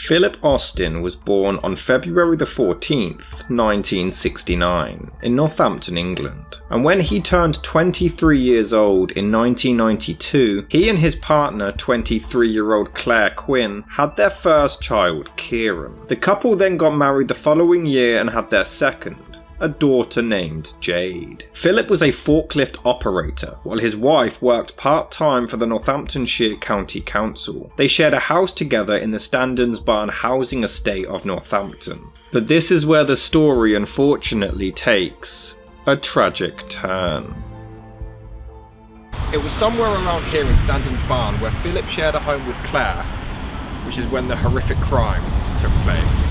Philip Austin was born on February the 14th, 1969, in Northampton, England, and when he turned 23 years old in 1992, he and his partner, 23-year-old Carol Quinn, had their first child, Kieran. The couple then got married the following year and had their second, a daughter named Jade. Philip was a forklift operator, while his wife worked part-time for the Northamptonshire County Council. They shared a house together in the Standens Barn housing estate of Northampton. But this is where the story unfortunately takes a tragic turn. It was somewhere around here in Standens Barn where Philip shared a home with Claire, which is when the horrific crime took place.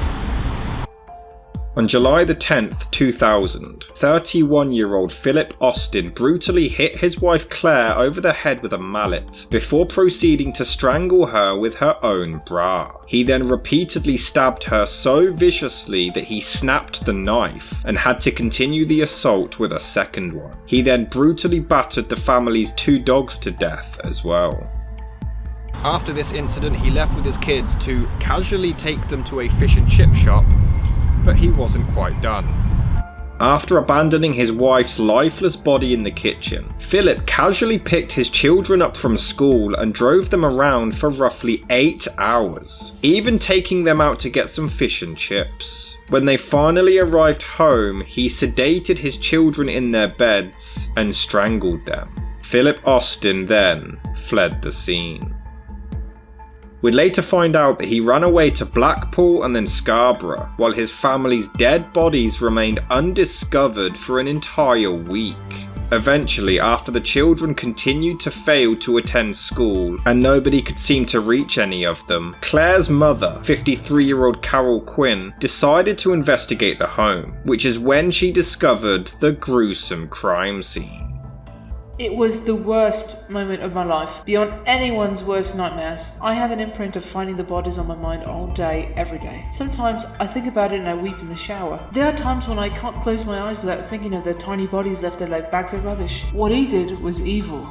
On July the 10th, 2000, 31-year-old Philip Austin brutally hit his wife Claire over the head with a mallet, before proceeding to strangle her with her own bra. He then repeatedly stabbed her so viciously that he snapped the knife, and had to continue the assault with a second one. He then brutally battered the family's 2 dogs to death as well. After this incident, he left with his kids to casually take them to a fish and chip shop, but he wasn't quite done. After abandoning his wife's lifeless body in the kitchen, Philip casually picked his children up from school and drove them around for roughly 8 hours, even taking them out to get some fish and chips. When they finally arrived home, he sedated his children in their beds and strangled them. Philip Austin then fled the scene. We'd later find out that he ran away to Blackpool and then Scarborough, while his family's dead bodies remained undiscovered for an entire week. Eventually, after the children continued to fail to attend school and nobody could seem to reach any of them, Claire's mother, 53-year-old Carol Quinn, decided to investigate the home, which is when she discovered the gruesome crime scene. It was the worst moment of my life, beyond anyone's worst nightmares. I have an imprint of finding the bodies on my mind all day, every day. Sometimes I think about it and I weep in the shower. There are times when I can't close my eyes without thinking of the tiny bodies left there like bags of rubbish. What he did was evil.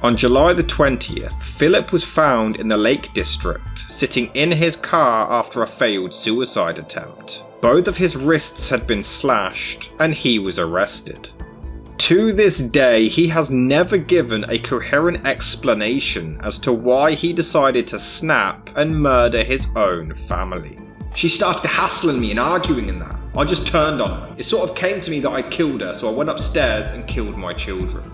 On July the 20th, Philip was found in the Lake District, sitting in his car after a failed suicide attempt. Both of his wrists had been slashed, and he was arrested. To this day, he has never given a coherent explanation as to why he decided to snap and murder his own family. She started hassling me and arguing and that. I just turned on her. It sort of came to me that I killed her, so I went upstairs and killed my children.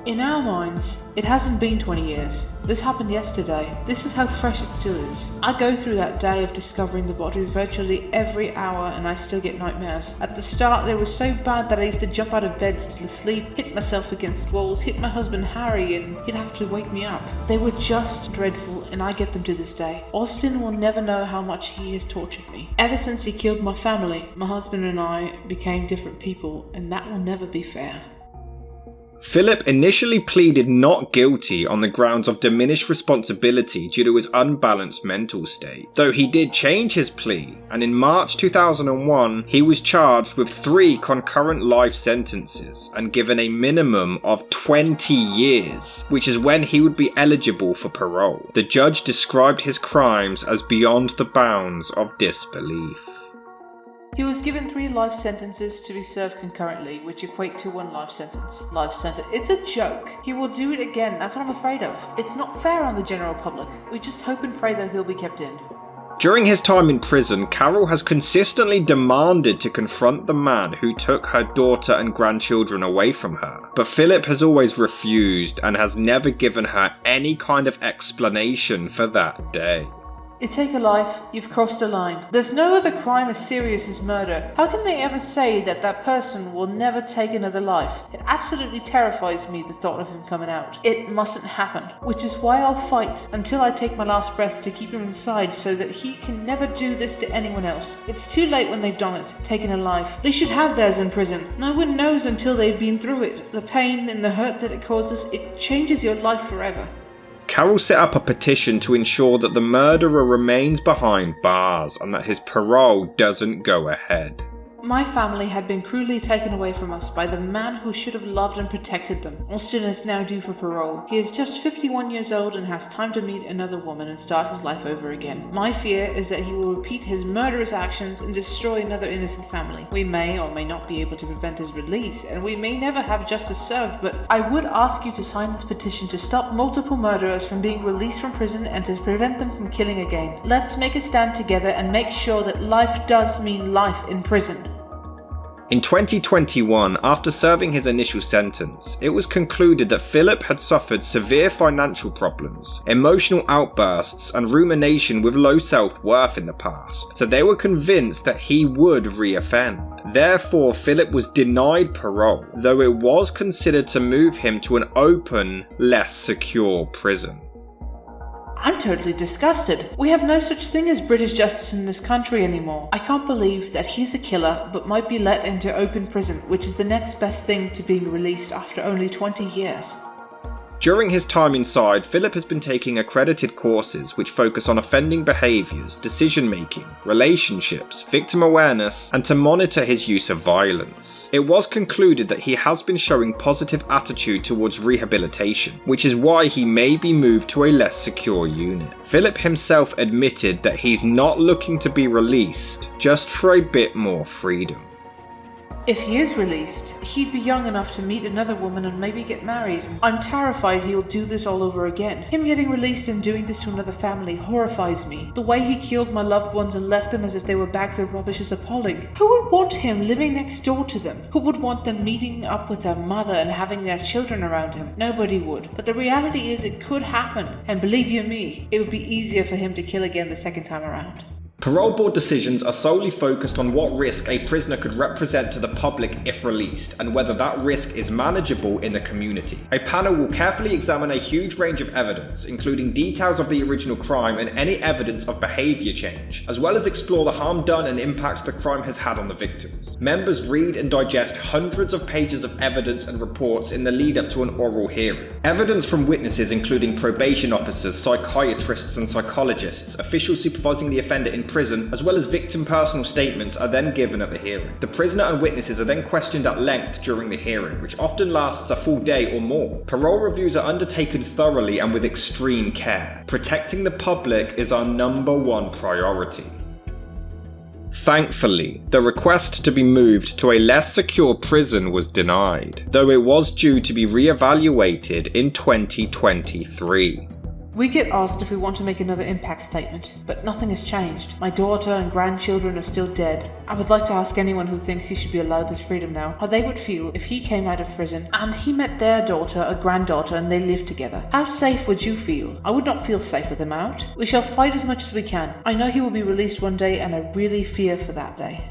In our minds, it hasn't been 20 years. This happened yesterday. This is how fresh it still is. I go through that day of discovering the bodies virtually every hour and I still get nightmares. At the start they were so bad that I used to jump out of bed still asleep, hit myself against walls, hit my husband Harry and he'd have to wake me up. They were just dreadful and I get them to this day. Austin will never know how much he has tortured me. Ever since he killed my family, my husband and I became different people and that will never be fair. Philip initially pleaded not guilty on the grounds of diminished responsibility due to his unbalanced mental state, though he did change his plea, and in March 2001 he was charged with 3 concurrent life sentences and given a minimum of 20 years, which is when he would be eligible for parole. The judge described his crimes as beyond the bounds of disbelief. He was given 3 life sentences to be served concurrently, which equate to 1 life sentence. It's a joke. He will do it again, that's what I'm afraid of. It's not fair on the general public. We just hope and pray that he'll be kept in. During his time in prison, Carol has consistently demanded to confront the man who took her daughter and grandchildren away from her, but Philip has always refused and has never given her any kind of explanation for that day. You take a life, you've crossed a line. There's no other crime as serious as murder. How can they ever say that that person will never take another life? It absolutely terrifies me, the thought of him coming out. It mustn't happen. Which is why I'll fight until I take my last breath to keep him inside so that he can never do this to anyone else. It's too late when they've done it, taken a life. They should have theirs in prison. No one knows until they've been through it. The pain and the hurt that it causes, it changes your life forever. Carol set up a petition to ensure that the murderer remains behind bars and that his parole doesn't go ahead. My family had been cruelly taken away from us by the man who should have loved and protected them. Austin is now due for parole. He is just 51 years old and has time to meet another woman and start his life over again. My fear is that he will repeat his murderous actions and destroy another innocent family. We may or may not be able to prevent his release, and we may never have justice served, but I would ask you to sign this petition to stop multiple murderers from being released from prison and to prevent them from killing again. Let's make a stand together and make sure that life does mean life in prison. In 2021, after serving his initial sentence, it was concluded that Philip had suffered severe financial problems, emotional outbursts, and rumination with low self-worth in the past, so they were convinced that he would re-offend. Therefore, Philip was denied parole, though it was considered to move him to an open, less secure prison. I'm totally disgusted. We have no such thing as British justice in this country anymore. I can't believe that he's a killer but might be let into open prison, which is the next best thing to being released after only 20 years. During his time inside, Philip has been taking accredited courses which focus on offending behaviours, decision-making, relationships, victim awareness, and to monitor his use of violence. It was concluded that he has been showing positive attitude towards rehabilitation, which is why he may be moved to a less secure unit. Philip himself admitted that he's not looking to be released, just for a bit more freedom. If he is released, he'd be young enough to meet another woman and maybe get married. I'm terrified he'll do this all over again. Him getting released and doing this to another family horrifies me. The way he killed my loved ones and left them as if they were bags of rubbish is appalling. Who would want him living next door to them? Who would want them meeting up with their mother and having their children around him? Nobody would. But the reality is it could happen. And believe you me, it would be easier for him to kill again the second time around. Parole board decisions are solely focused on what risk a prisoner could represent to the public if released, and whether that risk is manageable in the community. A panel will carefully examine a huge range of evidence, including details of the original crime and any evidence of behaviour change, as well as explore the harm done and impact the crime has had on the victims. Members read and digest hundreds of pages of evidence and reports in the lead up to an oral hearing. Evidence from witnesses including probation officers, psychiatrists and psychologists, officials supervising the offender in prison, as well as victim personal statements are then given at the hearing. The prisoner and witnesses are then questioned at length during the hearing, which often lasts a full day or more. Parole reviews are undertaken thoroughly and with extreme care. Protecting the public is our #1 priority. Thankfully, the request to be moved to a less secure prison was denied, though it was due to be re-evaluated in 2023. We get asked if we want to make another impact statement, but nothing has changed. My daughter and grandchildren are still dead. I would like to ask anyone who thinks he should be allowed this freedom now, how they would feel if he came out of prison and he met their daughter or granddaughter and they lived together. How safe would you feel? I would not feel safe with him out. We shall fight as much as we can. I know he will be released one day and I really fear for that day.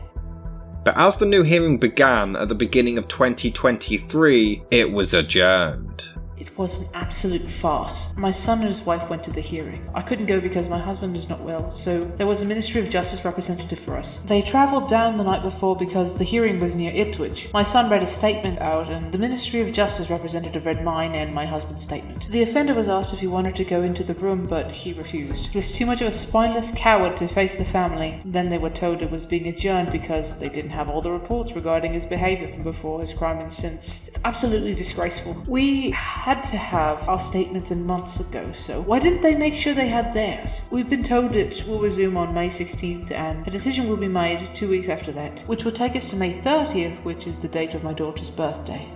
But as the new hearing began at the beginning of 2023, it was adjourned. It was an absolute farce. My son and his wife went to the hearing. I couldn't go because my husband is not well, so there was a Ministry of Justice representative for us. They travelled down the night before because the hearing was near Ipswich. My son read a statement out and the Ministry of Justice representative read mine and my husband's statement. The offender was asked if he wanted to go into the room, but he refused. He was too much of a spineless coward to face the family. Then they were told it was being adjourned because they didn't have all the reports regarding his behaviour from before his crime and since. It's absolutely disgraceful. We had to have our statements in months ago, so why didn't they make sure they had theirs? We've been told it will resume on May 16th and a decision will be made 2 weeks after that, which will take us to May 30th, which is the date of my daughter's birthday.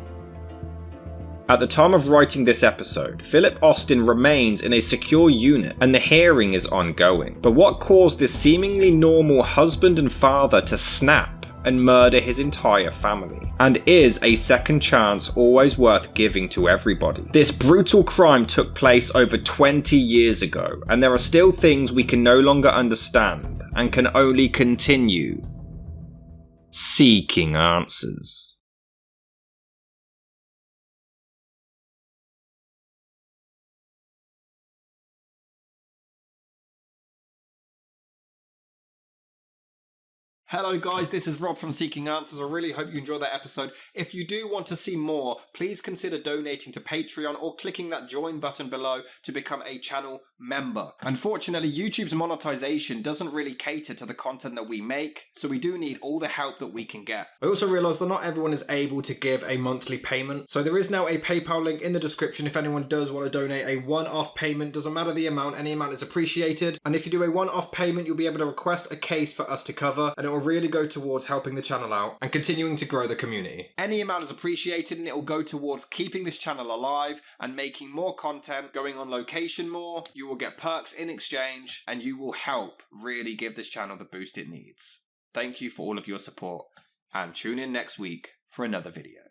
At the time of writing this episode, Philip Austin remains in a secure unit and the hearing is ongoing. But what caused this seemingly normal husband and father to snap and murder his entire family? And is a second chance always worth giving to everybody? This brutal crime took place over 20 years ago, and there are still things we can no longer understand and can only continue seeking answers. Hello guys, this is Rob from Seeking Answers. I really hope you enjoyed that episode. If you do want to see more, please consider donating to Patreon or clicking that join button below to become a channel member. Unfortunately, YouTube's monetization doesn't really cater to the content that we make, so we do need all the help that we can get. I also realised that not everyone is able to give a monthly payment, so there is now a PayPal link in the description if anyone does want to donate a one-off payment. Doesn't matter the amount, any amount is appreciated. And if you do a one-off payment, you'll be able to request a case for us to cover, and it will really go towards helping the channel out and continuing to grow the community. Any amount is appreciated and it will go towards keeping this channel alive and making more content, going on location more. You will get perks in exchange and you will help really give this channel the boost it needs. Thank you for all of your support and tune in next week for another video.